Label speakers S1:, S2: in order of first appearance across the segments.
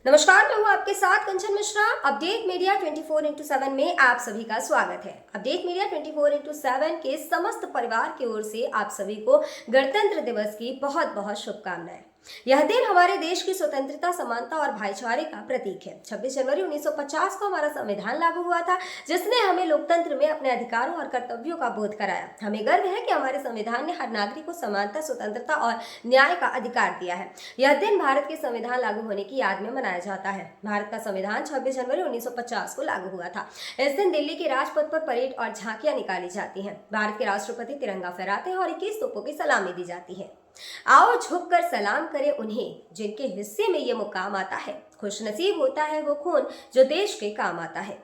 S1: नमस्कार, मैं हूँ आपके साथ कंचन मिश्रा। अपडेट मीडिया 24x7 में आप सभी का स्वागत है। अपडेट मीडिया 24x7 के समस्त परिवार की ओर से आप सभी को गणतंत्र दिवस की बहुत बहुत शुभकामनाएं। यह दिन हमारे देश की स्वतंत्रता, समानता और भाईचारे का प्रतीक है। 26 जनवरी 1950 को हमारा संविधान लागू हुआ था, जिसने हमें लोकतंत्र में अपने अधिकारों और कर्तव्यों का बोध कराया। हमें गर्व है कि हमारे संविधान ने हर नागरिक को समानता, स्वतंत्रता और न्याय का अधिकार दिया है। यह दिन भारत के संविधान लागू होने की याद में मनाया जाता है। भारत का संविधान 26 जनवरी 1950 को लागू हुआ था। इस दिन दिल्ली के राजपथ पर परेड और झांकियां निकाली जाती हैं। भारत के राष्ट्रपति तिरंगा फहराते हैं और 21 तोपों की सलामी दी जाती है। आओ झुककर सलाम करें उन्हें जिनके हिस्से में ये मुकाम आता है। खुशनसीब होता है वो खून जो देश के काम आता है।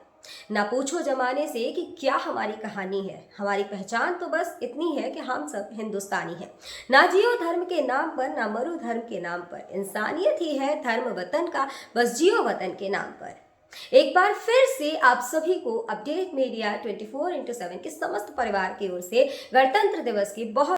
S1: ना पूछो जमाने से कि क्या हमारी कहानी है, हमारी पहचान तो बस इतनी है कि हम सब हिंदुस्तानी हैं। ना जियो धर्म के नाम पर, ना मरो धर्म के नाम पर, इंसानियत ही है धर्म वतन का, बस जियो वतन के नाम पर। एक बार फिर से आप सभी को अपडेट मीडिया 24x7 के समस्त परिवार की ओर से गणतंत्र दिवस की बहुत।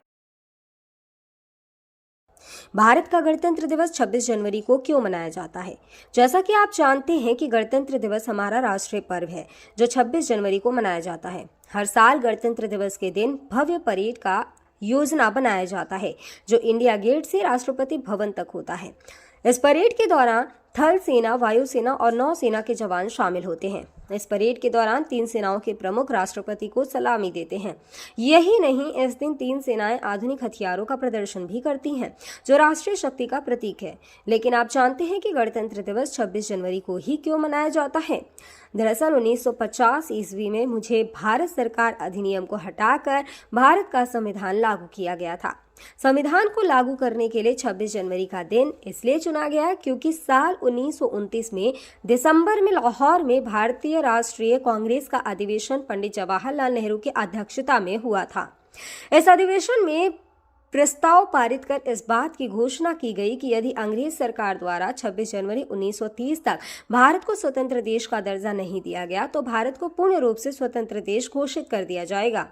S1: भारत का गणतंत्र दिवस 26 जनवरी को क्यों मनाया जाता है? जैसा कि आप जानते हैं कि गणतंत्र दिवस हमारा राष्ट्रीय पर्व है जो 26 जनवरी को मनाया जाता है। हर साल गणतंत्र दिवस के दिन भव्य परेड का योजना बनाया जाता है जो इंडिया गेट से राष्ट्रपति भवन तक होता है। इस परेड के दौरान थल सेना, वायुसेना और नौसेना के जवान शामिल होते हैं। इस परेड के दौरान तीन सेनाओं के प्रमुख राष्ट्रपति को सलामी देते हैं। यही नहीं, इस दिन तीन सेनाएं आधुनिक हथियारों का प्रदर्शन भी करती हैं जो राष्ट्रीय शक्ति का प्रतीक है। लेकिन आप जानते हैं कि गणतंत्र दिवस 26 जनवरी को ही क्यों मनाया जाता है? दरअसल 1950 ईस्वी में मुझे भारत सरकार अधिनियम को हटाकर भारत का संविधान लागू किया गया था। संविधान को लागू करने के लिए 26 जनवरी का दिन इसलिए चुना गया क्योंकि साल 1929 में दिसंबर में लाहौर में भारतीय राष्ट्रीय कांग्रेस का अधिवेशन पंडित जवाहरलाल नेहरू की अध्यक्षता में हुआ था। इस अधिवेशन में प्रस्ताव पारित कर इस बात की घोषणा की गई कि यदि अंग्रेज सरकार द्वारा 26 जनवरी 1930 तक भारत को स्वतंत्र देश का दर्जा नहीं दिया गया तो भारत को पूर्ण रूप से स्वतंत्र देश घोषित कर दिया जाएगा।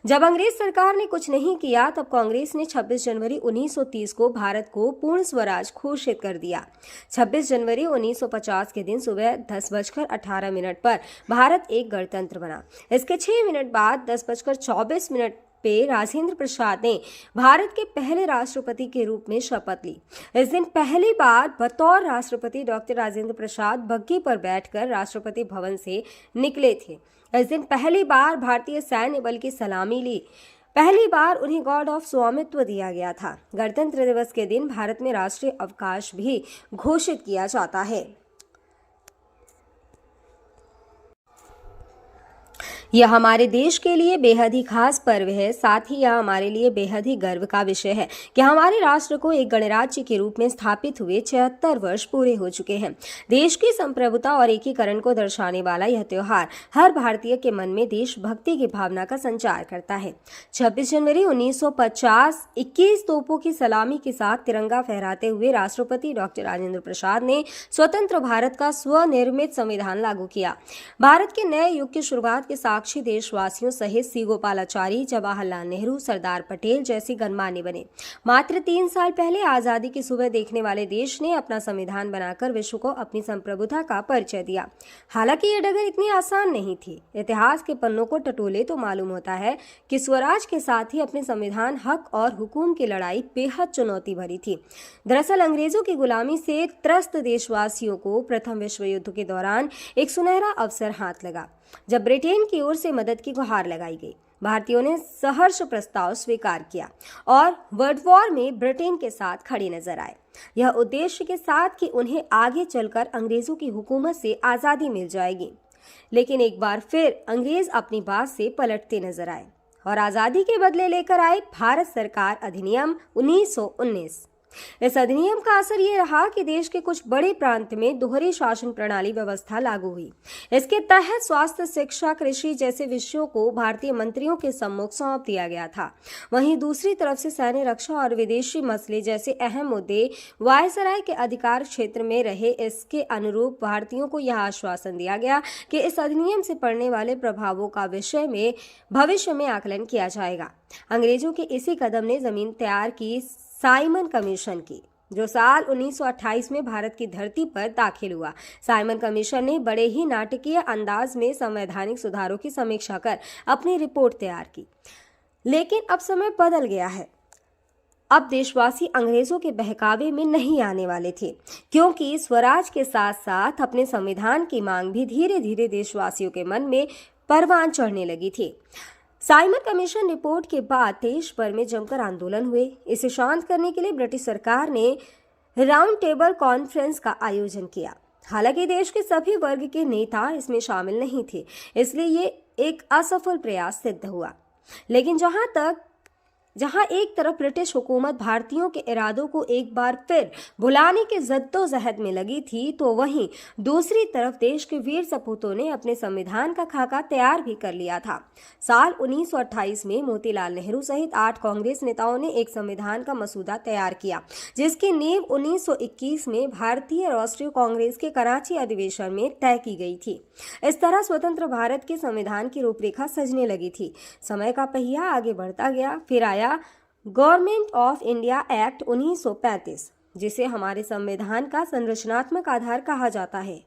S1: जब अंग्रेज सरकार ने कुछ नहीं किया तब कांग्रेस ने 26 जनवरी 1930 को भारत को पूर्ण स्वराज घोषित कर दिया। 26 जनवरी 1950 के दिन सुबह 10:18 पर भारत एक गणतंत्र बना। इसके 6 मिनट बाद 10:24 पे राजेंद्र प्रसाद ने भारत के पहले राष्ट्रपति के रूप में शपथ ली। इस दिन पहली बार बतौर राष्ट्रपति डॉक्टर राजेंद्र प्रसाद बग्घी पर बैठकर राष्ट्रपति भवन से निकले थे। इस दिन पहली बार भारतीय सैन्य बल की सलामी ली। पहली बार उन्हें गॉर्ड ऑफ स्वामित्व दिया गया था। गणतंत्र दिवस के दिन भारत में राष्ट्रीय अवकाश भी घोषित किया जाता है। यह हमारे देश के लिए बेहद ही खास पर्व है। साथ ही यह हमारे लिए बेहद ही गर्व का विषय है कि हमारे राष्ट्र को एक गणराज्य के रूप में स्थापित हुए 76 वर्ष पूरे हो चुके हैं। देश की संप्रभुता और एकीकरण को दर्शाने वाला यह त्योहार हर भारतीय के मन में देशभक्ति की भावना का संचार करता है। 26 जनवरी 1950 21 तोपों की सलामी के साथ तिरंगा फहराते हुए राष्ट्रपति डॉक्टर राजेंद्र प्रसाद ने स्वतंत्र भारत का स्वनिर्मित संविधान लागू किया। भारत के नए युग की शुरुआत के साक्षी देशवासियों सहित सी गोपालाचारी, जवाहरलाल नेहरू, सरदार पटेल जैसे गणमान्य बने। मात्र 3 साल पहले आजादी की सुबह देखने वाले देश ने अपना संविधान बनाकर विश्व को अपनी संप्रभुता का परिचय दिया। हालांकि ये डगर इतनी आसान नहीं थी। इतिहास के पन्नों को टटोले तो मालूम होता है कि स्वराज के साथ ही अपने संविधान, हक और हुकूम की लड़ाई बेहद चुनौती भरी थी। दरअसल अंग्रेजों की गुलामी से त्रस्त देशवासियों को प्रथम विश्व युद्ध के दौरान एक सुनहरा अवसर हाथ लगा जब ब्रिटेन की ओर से मदद की गुहार लगाई गई। भारतीयों ने सहर्ष प्रस्ताव स्वीकार किया और वर्ल्ड वॉर में ब्रिटेन के साथ खड़े नजर आए। यह उद्देश्य के साथ कि उन्हें आगे चलकर अंग्रेजों की हुकूमत से आजादी मिल जाएगी। लेकिन एक बार फिर अंग्रेज अपनी बात से पलटते नजर आए और आजादी के बदले लेकर आए भारत सरकार अधिनियम 1919। इस अधिनियम का असर ये रहा कि देश के कुछ बड़े प्रांत में दोहरी शासन प्रणाली व्यवस्था लागू हुई। इसके तहत स्वास्थ्य, शिक्षा, कृषि जैसे विषयों को भारतीय मंत्रियों के सम्मुख सौंप दिया गया था। वहीं दूसरी तरफ से सैन्य, रक्षा और विदेशी मसले जैसे अहम मुद्दे वायसराय के अधिकार क्षेत्र में रहे। इसके अनुरूप भारतीयों को यह आश्वासन दिया गया कि इस अधिनियम से पड़ने वाले प्रभावों का विषय में भविष्य में आकलन किया जाएगा। अंग्रेजों के इसी कदम ने जमीन तैयार की साइमन कमीशन की। जो साल 1928 में भारत की धरती पर दाखिल हुआ। साइमन कमीशन ने बड़े ही नाटकीय अंदाज में संवैधानिक सुधारों की समीक्षा कर अपनी रिपोर्ट तैयार की। लेकिन अब समय बदल गया है। अब देशवासी अंग्रेजों के बहकावे में नहीं आने वाले थे, क्योंकि स्वराज के साथ साथ अपने संविधान की मांग भी धीरे धीरे देशवासियों के मन में परवान चढ़ने लगी थी। साइमन कमीशन रिपोर्ट के बाद देश भर में जमकर आंदोलन हुए। इसे शांत करने के लिए ब्रिटिश सरकार ने राउंड टेबल कॉन्फ्रेंस का आयोजन किया। हालांकि देश के सभी वर्ग के नेता इसमें शामिल नहीं थे, इसलिए ये एक असफल प्रयास सिद्ध हुआ। लेकिन जहां एक तरफ ब्रिटिश हुकूमत भारतीयों के इरादों को एक बार फिर भुलाने के जद्दोजहद में लगी थी, तो वहीं दूसरी तरफ देश के वीर सपूतों ने अपने संविधान का खाका तैयार भी कर लिया था। साल 1928 में मोतीलाल नेहरू सहित 8 कांग्रेस नेताओं ने एक संविधान का मसूदा तैयार किया, जिसकी नींव 1921 में भारतीय राष्ट्रीय कांग्रेस के कराची अधिवेशन में तय की गई थी। इस तरह स्वतंत्र भारत के संविधान की रूपरेखा सजने लगी थी। समय का पहिया आगे बढ़ता गया। फिर आया गवर्नमेंट ऑफ इंडिया एक्ट 1935, जिसे हमारे संविधान का संरचनात्मक आधार कहा जाता है।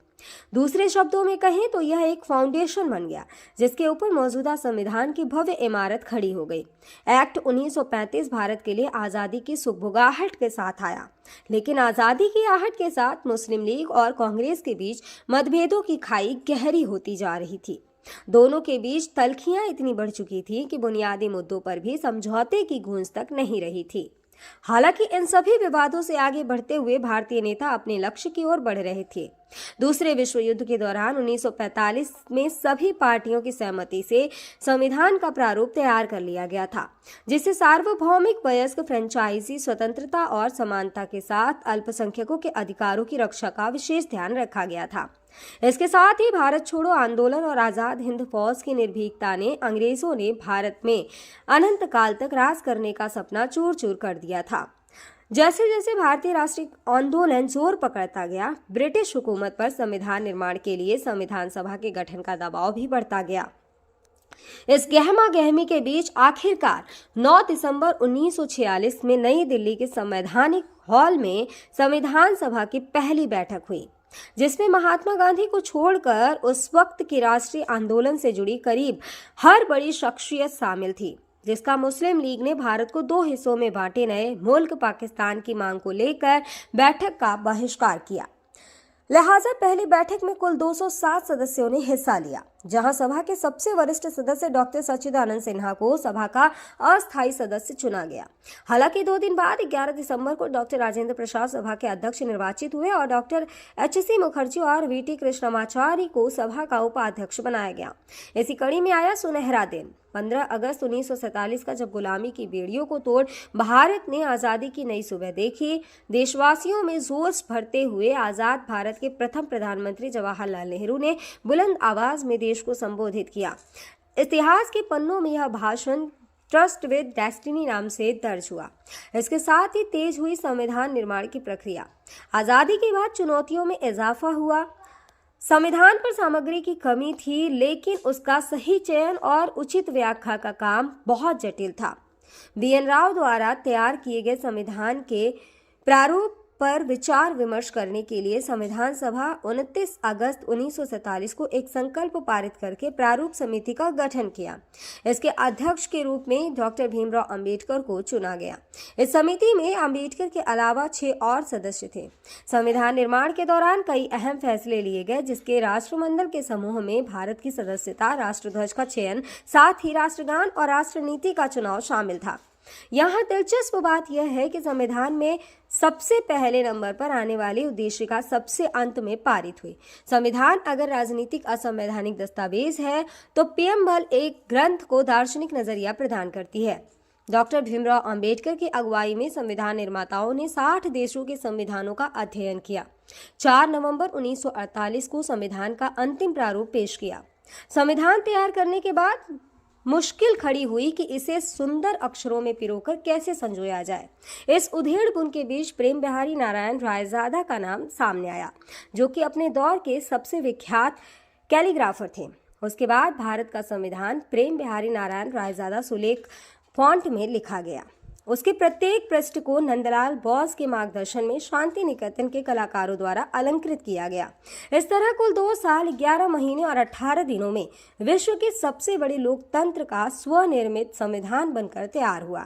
S1: दूसरे शब्दों में कहें तो यह एक फाउंडेशन बन गया, जिसके ऊपर मौजूदा संविधान की भव्य इमारत खड़ी हो गई। एक्ट 1935 भारत के लिए आज़ादी की सुगबुगाहट के साथ आया, लेकिन आज़ादी की आहट के साथ मुस्लिम लीग और कांग्रेस के बीच मतभेदों की खाई गहरी होती जा रही थी। दोनों के बीच तल्खियां इतनी बढ़ चुकी थी कि बुनियादी मुद्दों पर भी समझौते की गूंज तक नहीं रही थी। हालांकि इन सभी विवादों से आगे बढ़ते हुए भारतीय नेता अपने लक्ष्य की ओर बढ़ रहे थे। दूसरे विश्व युद्ध के दौरान 1945 में सभी पार्टियों की सहमति से संविधान का प्रारूप तैयार कर लिया गया था, जिसे सार्वभौमिक वयस्क फ्रेंचाइजी स्वतंत्रता और समानता के साथ अल्पसंख्यकों के अधिकारों की रक्षा का विशेष ध्यान रखा गया था। इसके साथ ही भारत छोड़ो आंदोलन और आजाद हिंद फौज की निर्भीकता ने अंग्रेजों ने भारत में अनंत काल तक राज करने का सपना चूर चूर कर दिया था। जैसे जैसे भारतीय राष्ट्रीय आंदोलन जोर पकड़ता गया, ब्रिटिश हुकूमत पर संविधान निर्माण के लिए संविधान सभा के गठन का दबाव भी बढ़ता गया। इस गहमा गहमी के बीच आखिरकार 9 दिसंबर 1946 में नई दिल्ली के संवैधानिक हॉल में संविधान सभा की पहली बैठक हुई, जिसमें महात्मा गांधी को छोड़कर उस वक्त के राष्ट्रीय आंदोलन से जुड़ी करीब हर बड़ी शख्सियत शामिल थी, जिसका मुस्लिम लीग ने भारत को 2 हिस्सों में बांटे नए मुल्क पाकिस्तान की मांग को लेकर बैठक का बहिष्कार किया। लिहाजा पहली बैठक में कुल 207 सदस्यों ने हिस्सा लिया, जहां सभा के सबसे वरिष्ठ सदस्य डॉक्टर सच्चिदानंद सिन्हा को सभा का अस्थायी सदस्य चुना गया। हालांकि 2 दिन बाद 11 दिसंबर को डॉक्टर राजेंद्र प्रसाद सभा के अध्यक्ष निर्वाचित हुए और डॉक्टर एच.सी. मुखर्जी और वी.टी. कृष्णमाचारी को सभा का उपाध्यक्ष बनाया गया। इसी कड़ी में आया सुनहरा दिन 15 अगस्त 1947 का, जब गुलामी की बेड़ियों को तोड़ भारत ने आज़ादी की नई सुबह देखी। देशवासियों में जोश भरते हुए आज़ाद भारत के प्रथम प्रधानमंत्री जवाहरलाल नेहरू ने बुलंद आवाज में देश को संबोधित किया। इतिहास के पन्नों में यह भाषण ट्रस्ट विद डेस्टिनी नाम से दर्ज हुआ। इसके साथ ही तेज हुई संविधान निर्माण की प्रक्रिया। आज़ादी के बाद चुनौतियों में इजाफा हुआ। संविधान पर सामग्री की कमी थी, लेकिन उसका सही चयन और उचित व्याख्या का काम बहुत जटिल था। बी.एन. राव द्वारा तैयार किए गए संविधान के प्रारूप पर विचार विमर्श करने के लिए संविधान सभा 29 अगस्त 1947 को एक संकल्प पारित करके प्रारूप समिति का गठन किया। इसके अध्यक्ष के रूप में डॉक्टर भीमराव अंबेडकर को चुना गया। इस समिति में अंबेडकर के अलावा 6 और सदस्य थे। संविधान निर्माण के दौरान कई अहम फैसले लिए गए, जिसके राष्ट्रमंडल के समूह में भारत की सदस्यता, राष्ट्रध्वज का चयन, साथ ही राष्ट्रगान और राष्ट्रनीति का चुनाव शामिल था। यहाँ दिलचस्प बात यह है कि संविधान में सबसे पहले नंबर पर आने वाली उद्देशिका सबसे अंत में पारित हुई। संविधान अगर राजनीतिक असंवैधानिक दस्तावेज है, तो पीएमएल एक ग्रंथ को दार्शनिक नजरिया प्रदान करती है। डॉक्टर भीमराव अंबेडकर की अगुवाई में संविधान निर्माताओं ने 60 देशों के संविधानों का अध्ययन किया। 4 नवंबर 1948 को संविधान का अंतिम प्रारूप पेश किया। संविधान तैयार करने के बाद मुश्किल खड़ी हुई कि इसे सुंदर अक्षरों में पिरोकर कैसे संजोया जाए। इस उधेड़-बुन के बीच प्रेम बिहारी नारायण रायजादा का नाम सामने आया, जो कि अपने दौर के सबसे विख्यात कैलीग्राफर थे। उसके बाद भारत का संविधान प्रेम बिहारी नारायण रायजादा सुलेख फॉन्ट में लिखा गया। उसके प्रत्येक पृष्ठ को नंदलाल बोस के मार्गदर्शन में शांति निकेतन के कलाकारों द्वारा अलंकृत किया गया। इस तरह कुल 2 साल 11 महीने और 18 दिनों में विश्व के सबसे बड़े लोकतंत्र का स्वनिर्मित संविधान बनकर तैयार हुआ।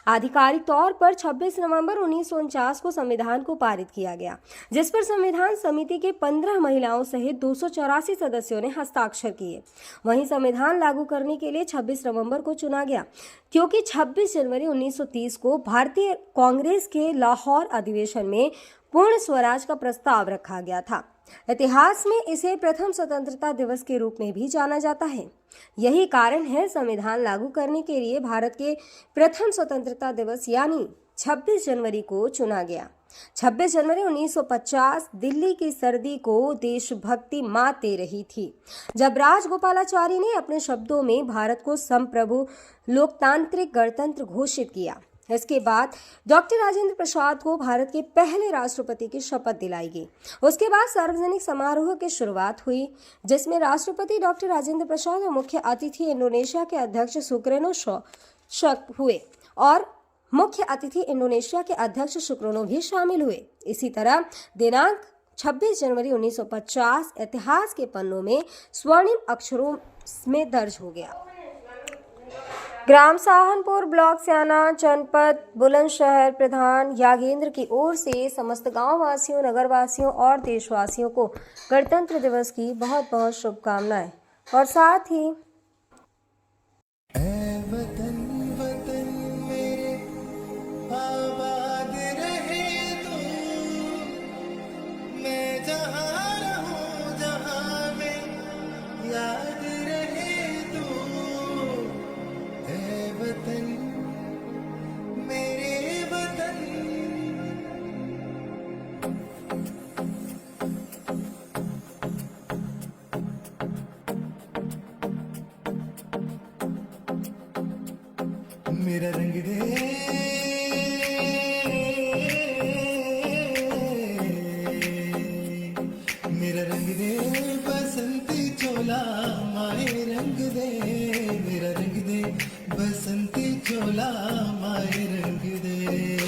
S1: आधिकारिक तौर पर 26 नवंबर 1949 को संविधान को पारित किया गया, जिस पर संविधान समिति के 15 महिलाओं सहित 284 सदस्यों ने हस्ताक्षर किए। वहीं संविधान लागू करने के लिए 26 नवंबर को चुना गया, क्योंकि 26 जनवरी 1930 को भारतीय कांग्रेस के लाहौर अधिवेशन में पूर्ण स्वराज का प्रस्ताव रखा गया था। इतिहास में इसे प्रथम स्वतंत्रता दिवस के रूप में भी जाना जाता है। यही कारण है संविधान लागू करने के लिए भारत के प्रथम स्वतंत्रता दिवस यानी 26 जनवरी को चुना गया। 26 जनवरी 1950 दिल्ली की सर्दी को देशभक्ति मात दे रही थी, जब राजगोपालाचारी ने अपने शब्दों में भारत को संप्रभु लोकतांत्रिक गणतंत्र घोषित किया। इसके बाद डॉक्टर राजेंद्र प्रसाद को भारत के पहले राष्ट्रपति की शपथ दिलाई गई। उसके बाद सार्वजनिक समारोह की शुरुआत हुई, जिसमें राष्ट्रपति डॉक्टर राजेंद्र प्रसाद और मुख्य अतिथि इंडोनेशिया के अध्यक्ष सुकर्नो हुए और मुख्य अतिथि इंडोनेशिया के अध्यक्ष सुकर्नो भी शामिल हुए। इसी तरह दिनांक 26 जनवरी 1950 इतिहास के पन्नों में स्वर्णिम अक्षरों में दर्ज हो गया। ग्राम साहनपुर ब्लॉक स्याना जनपद बुलंदशहर प्रधान यागेंद्र की ओर से समस्त गांव वासियों, नगर वासियों और देशवासियों को गणतंत्र दिवस की बहुत बहुत शुभकामनाएं। और साथ ही
S2: मेरा रंग दे, मेरा रंग दे बसंती चोला माए रंग दे, मेरा रंग दे बसंती चोला माए रंग दे,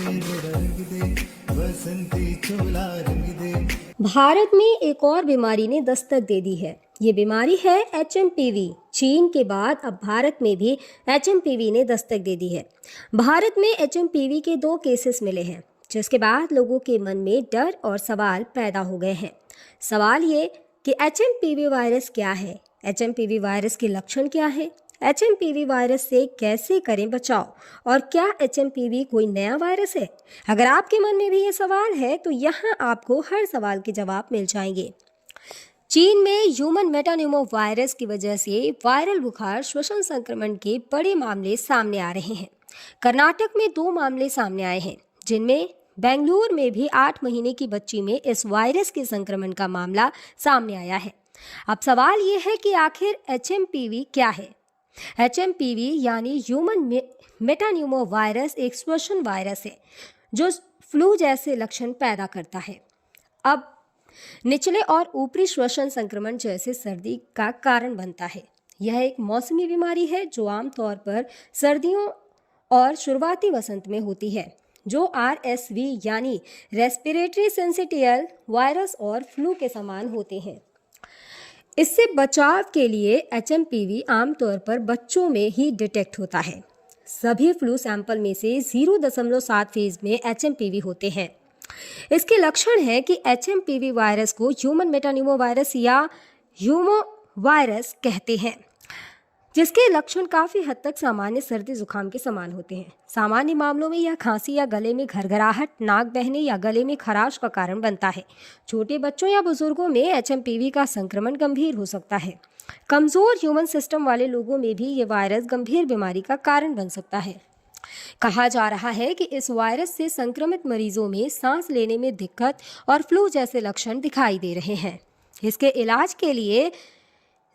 S2: मेरा रंग दे बसंती चोला रंग दे।
S1: भारत में एक और बीमारी ने दस्तक दे दी है। ये बीमारी है HMPV। चीन के बाद अब भारत में भी HMPV ने दस्तक दे दी है। भारत में HMPV के 2 केसेस मिले हैं, जिसके बाद लोगों के मन में डर और सवाल पैदा हो गए हैं। सवाल ये कि HMPV वायरस क्या है, HMPV वायरस के लक्षण क्या है, HMPV वायरस से कैसे करें बचाव और क्या HMPV कोई नया वायरस है। अगर आपके मन में भी ये सवाल है तो यहाँ आपको हर सवाल के जवाब मिल जाएंगे। चीन में ह्यूमन मेटान्यूमो वायरस की वजह से वायरल बुखार श्वसन संक्रमण के बड़े मामले सामने आ रहे हैं। कर्नाटक में 2 मामले सामने आए हैं, जिनमें बेंगलुरु में भी 8 महीने की बच्ची में इस वायरस के संक्रमण का मामला सामने आया है। अब सवाल ये है कि आखिर HMPV क्या है। HMPV यानी ह्यूमन मेटान्यूमो वायरस एक श्वसन वायरस है जो फ्लू जैसे लक्षण पैदा करता है। अब निचले और ऊपरी श्वसन संक्रमण जैसे सर्दी का कारण बनता है। यह एक मौसमी बीमारी है जो आमतौर पर सर्दियों और शुरुआती वसंत में होती है, जो RSV यानी रेस्पिरेटरी सिंसिटियल वायरस और फ्लू के समान होते हैं। इससे बचाव के लिए HMPV आमतौर पर बच्चों में ही डिटेक्ट होता है। सभी फ्लू सैंपल में से 0.7% में HMPV होते हैं। इसके लक्षण है कि HMPV वायरस को ह्यूमन मेटान्यूमो वायरस या ह्यूमो वायरस कहते हैं, जिसके लक्षण काफ़ी हद तक सामान्य सर्दी जुकाम के समान होते हैं। सामान्य मामलों में यह खांसी या गले में घरघराहट, नाक बहने या गले में खराश का कारण बनता है। छोटे बच्चों या बुजुर्गों में HMPV का संक्रमण गंभीर हो सकता है। कमज़ोर ह्यूमन सिस्टम वाले लोगों में भी ये वायरस गंभीर बीमारी का कारण बन सकता है। कहा जा रहा है कि इस वायरस से संक्रमित मरीजों में सांस लेने में दिक्कत और फ्लू जैसे लक्षण दिखाई दे रहे हैं। इसके इलाज के लिए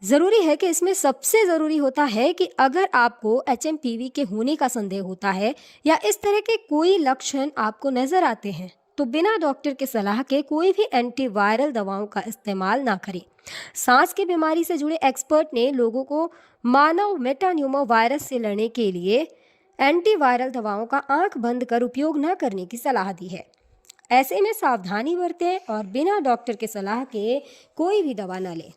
S1: ज़रूरी है कि इसमें सबसे ज़रूरी होता है कि अगर आपको HMPV के होने का संदेह होता है या इस तरह के कोई लक्षण आपको नज़र आते हैं तो बिना डॉक्टर के सलाह के कोई भी एंटीवायरल दवाओं का इस्तेमाल ना करें। सांस की बीमारी से जुड़े एक्सपर्ट ने लोगों को मानव मेटान्यूमो वायरस से लड़ने के लिए एंटीवायरल दवाओं का आंख बंद कर उपयोग न करने की सलाह दी है। ऐसे में सावधानी बरतें और बिना डॉक्टर के सलाह के कोई भी दवा न लें।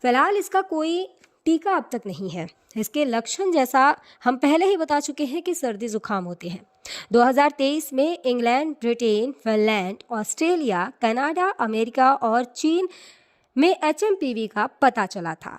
S1: फिलहाल इसका कोई टीका अब तक नहीं है। इसके लक्षण जैसा हम पहले ही बता चुके हैं कि सर्दी जुकाम होते हैं। 2023 में England, Britain, Finland, Australia, Canada, America और चीन में HMPV का पता चला था।